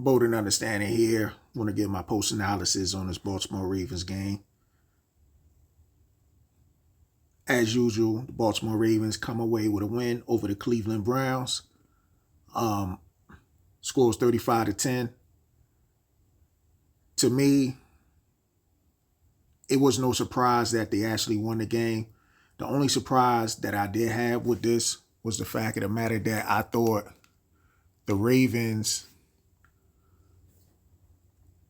bold and understanding here. Want to give my post analysis on this Baltimore Ravens game. As usual, the Baltimore Ravens come away with a win over the Cleveland Browns. Um, Scores 35-10. To me, it was no surprise that they actually won the game. The only surprise that I did have with this was the fact of the matter that I thought the Ravens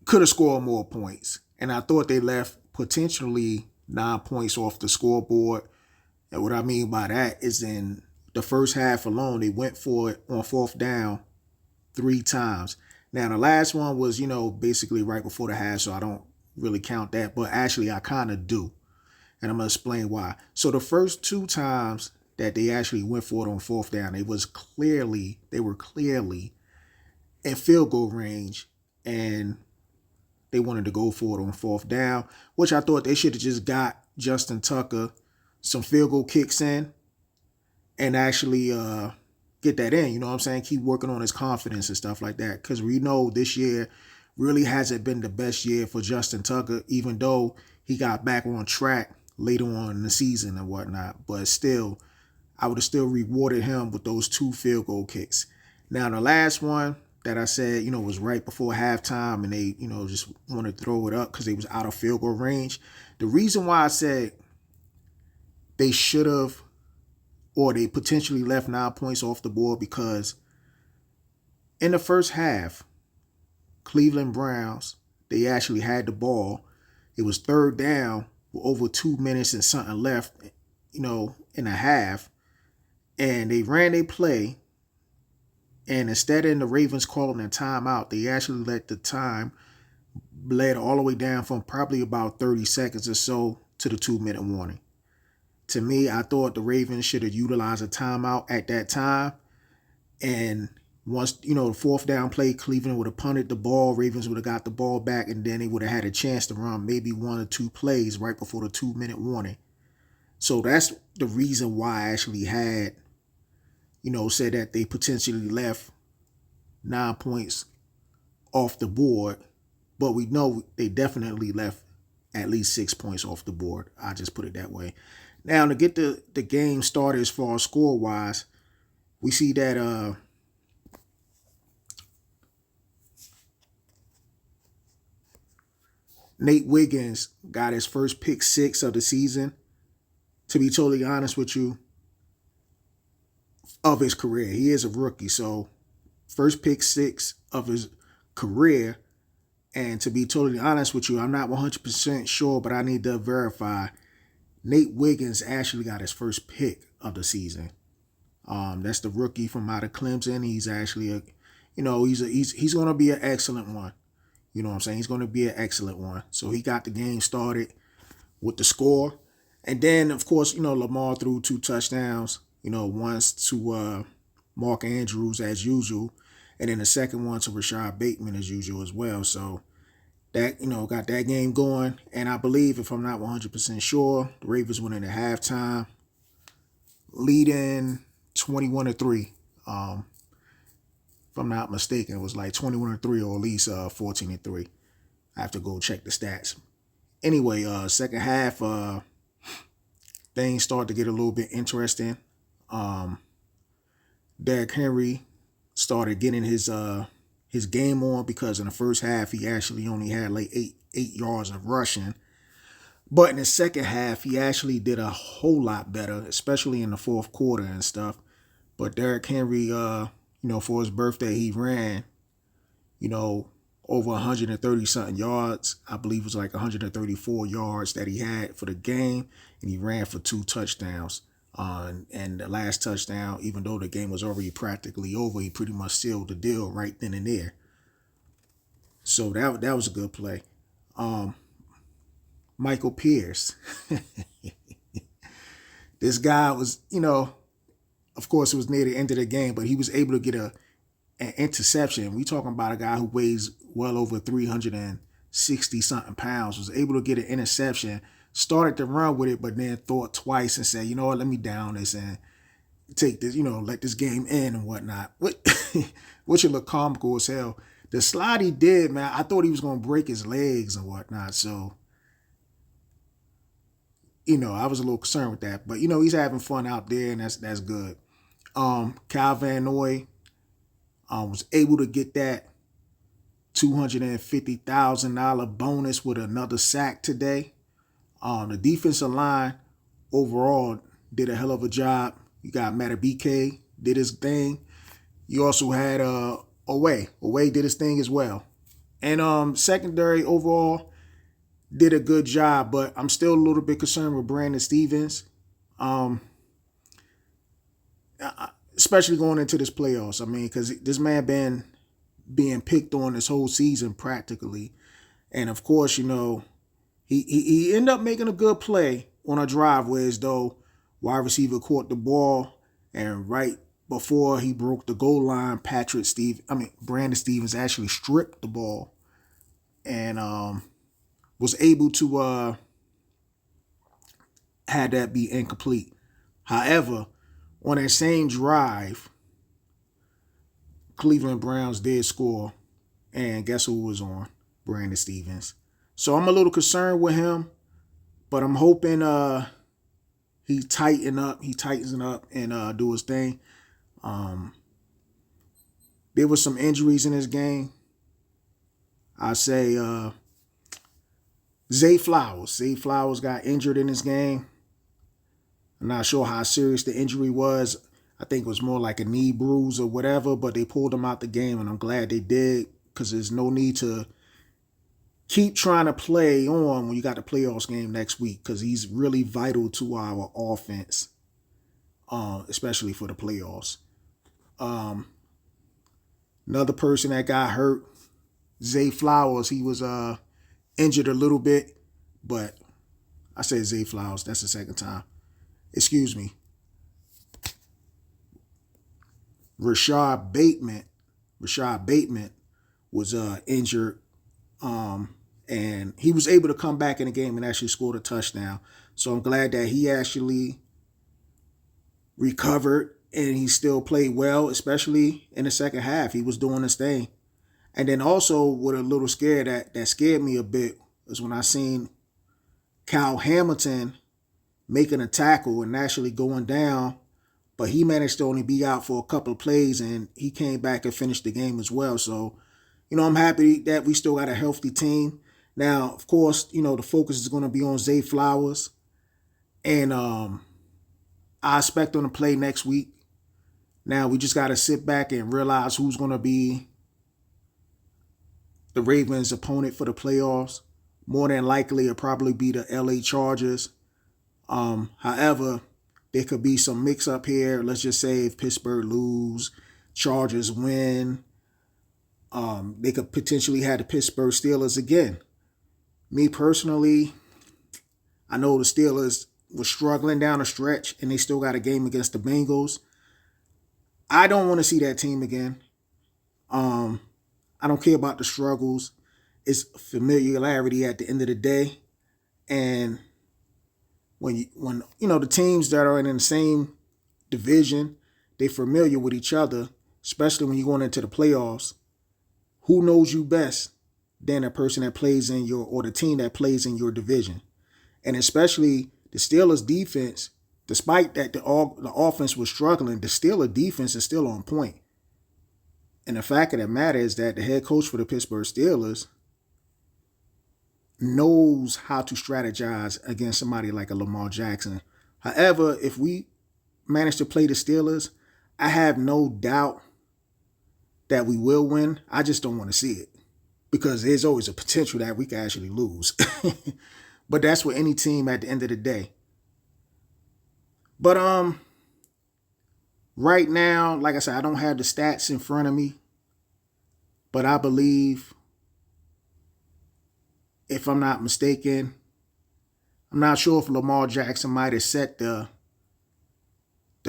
could have scored more points. And I thought they left potentially 9 points off the scoreboard. And what I mean by that is in the first half alone, they went for it on fourth down 3 times. Now, the last one was, basically right before the half, so I don't really count that. But actually, I kind of do. And I'm going to explain why. So the first 2 times that they actually went for it on fourth down, they were clearly in field goal range, and they wanted to go for it on fourth down, which I thought they should have just got Justin Tucker some field goal kicks in and actually get that in. You know what I'm saying? Keep working on his confidence and stuff like that. Because we know this year really hasn't been the best year for Justin Tucker, even though he got back on track later on in the season and whatnot. But still, I would have still rewarded him with those 2 field goal kicks. Now, the last one that I said, was right before halftime, and they, just wanted to throw it up because they was out of field goal range. The reason why I said they should have, or they potentially left 9 points off the board, because in the first half, Cleveland Browns, they actually had the ball. It was third down with over 2 minutes and something left, in a half. And they ran a play. And instead of the Ravens calling a timeout, they actually let the time bled all the way down from probably about 30 seconds or so to the 2-minute warning. To me, I thought the Ravens should have utilized a timeout at that time. And once, the fourth down play, Cleveland would have punted the ball, Ravens would have got the ball back, and then they would have had a chance to run maybe 1 or 2 plays right before the 2-minute warning. So that's the reason why I actually had, said that they potentially left 9 points off the board. But we know they definitely left at least 6 points off the board. I just put it that way. Now, to get the game started as far as score-wise, we see that Nate Wiggins got his first pick 6 of the season. To be totally honest with you, of his career. He is a rookie, so first pick 6 of his career. And to be totally honest with you, I'm not 100% sure, but I need to verify. Nate Wiggins actually got his first pick of the season. That's the rookie from out of Clemson. He's actually he's going to be an excellent one. You know what I'm saying? He's going to be an excellent one. So he got the game started with the score. And then, of course, Lamar threw 2 touchdowns. Once to Mark Andrews as usual, and then the second one to Rashad Bateman as usual as well. So that, got that game going. And I believe, if I'm not 100% sure, the Ravens went into halftime leading 21-3. If I'm not mistaken, it was like 21-3 or at least 14-3. I have to go check the stats. Anyway, second half, things start to get a little bit interesting. Derrick Henry started getting his game on, because in the first half he actually only had like 8 yards of rushing. But in the second half, he actually did a whole lot better, especially in the fourth quarter and stuff. But Derrick Henry, for his birthday, he ran, over 130 something yards. I believe it was like 134 yards that he had for the game, and he ran for 2 touchdowns. And the last touchdown, even though the game was already practically over, he pretty much sealed the deal right then and there. So that was a good play. Michael Pierce. This guy was, of course it was near the end of the game, but he was able to get an interception. We talking about a guy who weighs well over 360 something pounds, was able to get an interception, started to run with it, but then thought twice and said, let me down this and take this, let this game end and whatnot. Which would look comical as hell. The slide he did, man, I thought he was going to break his legs and whatnot. So, I was a little concerned with that. But, he's having fun out there, and that's good. Cal Van Noy was able to get that $250,000 bonus with another sack today. The defensive line overall did a hell of a job. You got Matabike, did his thing. You also had Owe. Owe did his thing as well. And secondary overall did a good job, but I'm still a little bit concerned with Brandon Stevens. Especially going into this playoffs. I mean, because this man been being picked on this whole season practically. And of course, he ended up making a good play on a drive where as though wide receiver caught the ball and right before he broke the goal line, Brandon Stevens actually stripped the ball and was able to had that be incomplete. However, on that same drive, Cleveland Browns did score, and guess who was on? Brandon Stevens. So I'm a little concerned with him, but I'm hoping he tightens up and do his thing. There was some injuries in this game. I say Zay Flowers. Zay Flowers got injured in this game. I'm not sure how serious the injury was. I think it was more like a knee bruise or whatever, but they pulled him out the game, and I'm glad they did because there's no need to keep trying to play on when you got the playoffs game next week because he's really vital to our offense, especially for the playoffs. Another person that got hurt, Zay Flowers, he was injured a little bit, but I said Zay Flowers, that's the second time. Excuse me. Rashad Bateman was injured, and he was able to come back in the game and actually scored a touchdown. So I'm glad that he actually recovered and he still played well, especially in the second half. He was doing his thing. And then also what a little scared that scared me a bit was when I seen Kyle Hamilton making a tackle and actually going down, but he managed to only be out for a couple of plays and he came back and finished the game as well. So, I'm happy that we still got a healthy team. Now, of course, the focus is going to be on Zay Flowers, and I expect him to play next week. Now, we just got to sit back and realize who's going to be the Ravens' opponent for the playoffs. More than likely, it'll probably be the LA Chargers. However, there could be some mix-up here. Let's just say if Pittsburgh lose, Chargers win, they could potentially have the Pittsburgh Steelers again. Me personally, I know the Steelers were struggling down the stretch and they still got a game against the Bengals. I don't want to see that team again. I don't care about the struggles. It's familiarity at the end of the day. And when the teams that are in the same division, they're familiar with each other, especially when you're going into the playoffs. Who knows you best than a person that plays in or the team that plays in your division? And especially the Steelers defense, despite that the offense was struggling, the Steelers defense is still on point. And the fact of the matter is that the head coach for the Pittsburgh Steelers knows how to strategize against somebody like a Lamar Jackson. However, if we manage to play the Steelers, I have no doubt that we will win. I just don't want to see it because there's always a potential that we can actually lose. But that's with any team at the end of the day. But right now, like I said, I don't have the stats in front of me, but I believe, if I'm not mistaken, I'm not sure if Lamar Jackson might have set the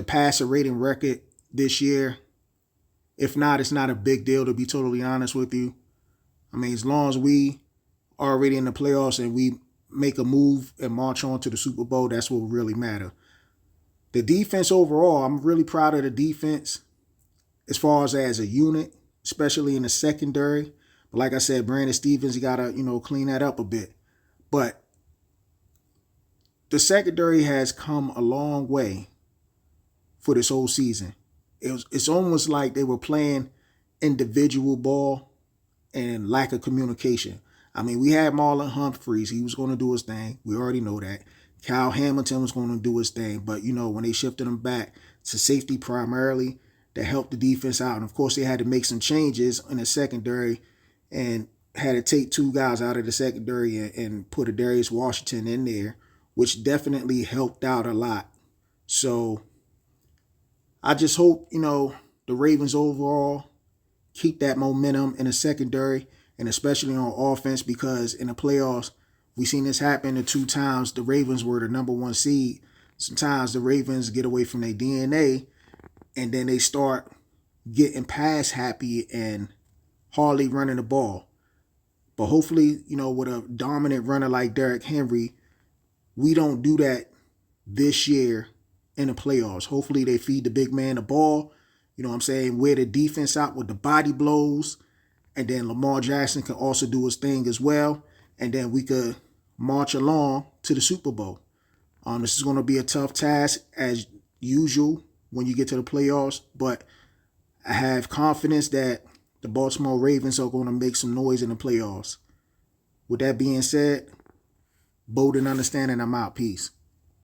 passer rating record this year. If not, it's not a big deal, to be totally honest with you. I mean, as long as we are already in the playoffs and we make a move and march on to the Super Bowl, that's what will really matter. The defense overall, I'm really proud of the defense as far as a unit. especially in the secondary. But like I said, Brandon Stevens, you gotta, clean that up a bit. But the secondary has come a long way for this whole season. It's almost like they were playing individual ball and lack of communication. I mean, we had Marlon Humphreys. He was going to do his thing. We already know that. Kyle Hamilton was going to do his thing. But, when they shifted him back to safety primarily, that helped the defense out. And, of course, they had to make some changes in the secondary and had to take two guys out of the secondary and put a Darius Washington in there, which definitely helped out a lot. So I just hope, the Ravens overall keep that momentum in the secondary and especially on offense, because in the playoffs, we seen this happen the 2 times the Ravens were the number 1 seed. Sometimes the Ravens get away from their DNA and then they start getting pass happy and hardly running the ball. But hopefully, with a dominant runner like Derrick Henry, we don't do that this year in the playoffs. Hopefully they feed the big man the ball, wear the defense out with the body blows, and then Lamar Jackson can also do his thing as well, and then we could march along to the Super Bowl. This is going to be a tough task as usual when you get to the playoffs, but I have confidence that the Baltimore Ravens are going to make some noise in the playoffs. With that being said, bold and understanding, I'm out. Peace.